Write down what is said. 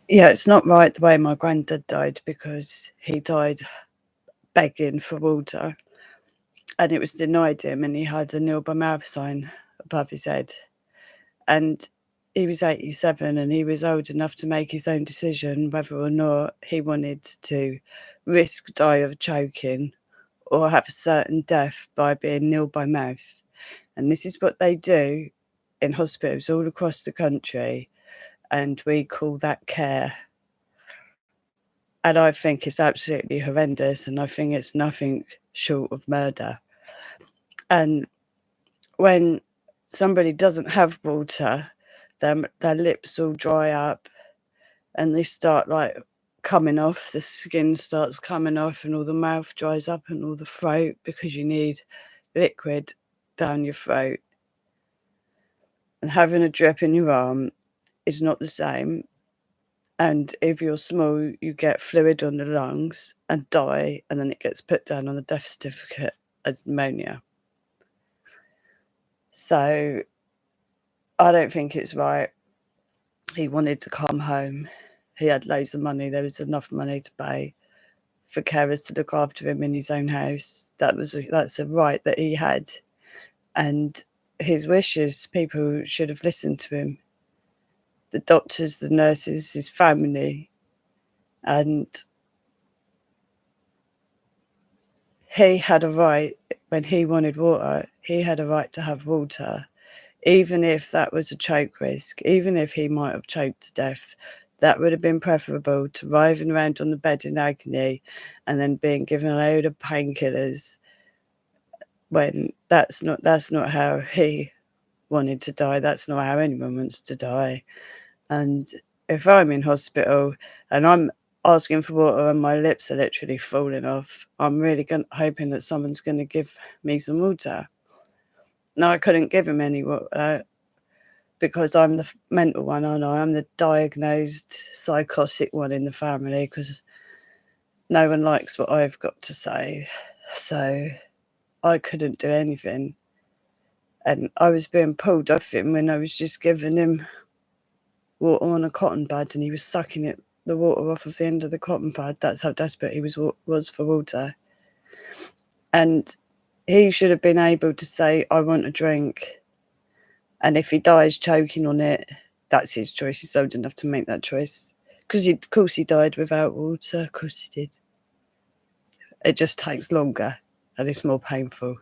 Yeah, it's not right the way my granddad died, because he died begging for water and it was denied him, and he had a nil by mouth sign above his head. And he was 87 and he was old enough to make his own decision whether or not he wanted to risk die of choking or have a certain death by being nil by mouth. And this is what they do in hospitals all across the country, and we call that care. And I think it's absolutely horrendous, and I think it's nothing short of murder. And when somebody doesn't have water, their lips all dry up and they start like coming off, the skin starts coming off, and all the mouth dries up and all the throat, because you need liquid down your throat. And having a drip in your arm is not the same. And if you're small, you get fluid on the lungs and die, and then it gets put down on the death certificate as pneumonia. So I don't think it's right. He wanted to come home. He had loads of money. There was enough money to pay for carers to look after him in his own house. That's a right that he had. And his wishes, people should have listened to him. The doctors, the nurses, his family. And he had a right, when he wanted water, he had a right to have water. Even if that was a choke risk, even if he might have choked to death, that would have been preferable to writhing around on the bed in agony and then being given a load of painkillers, when that's not how he wanted to die. That's not how anyone wants to die. And if I'm in hospital and I'm asking for water and my lips are literally falling off, I'm really hoping that someone's going to give me some water. No, I couldn't give him any water because I'm the mental one, aren't I? I'm the diagnosed psychotic one in the family, because no one likes what I've got to say. So I couldn't do anything. And I was being pulled off him when I was just giving him water on a cotton pad, and he was sucking the water off of the end of the cotton pad. That's how desperate he was for water. And he should have been able to say, I want a drink. And if he dies choking on it, that's his choice. He's old enough to make that choice. Because of course he died without water. Of course he did. It just takes longer and it's more painful.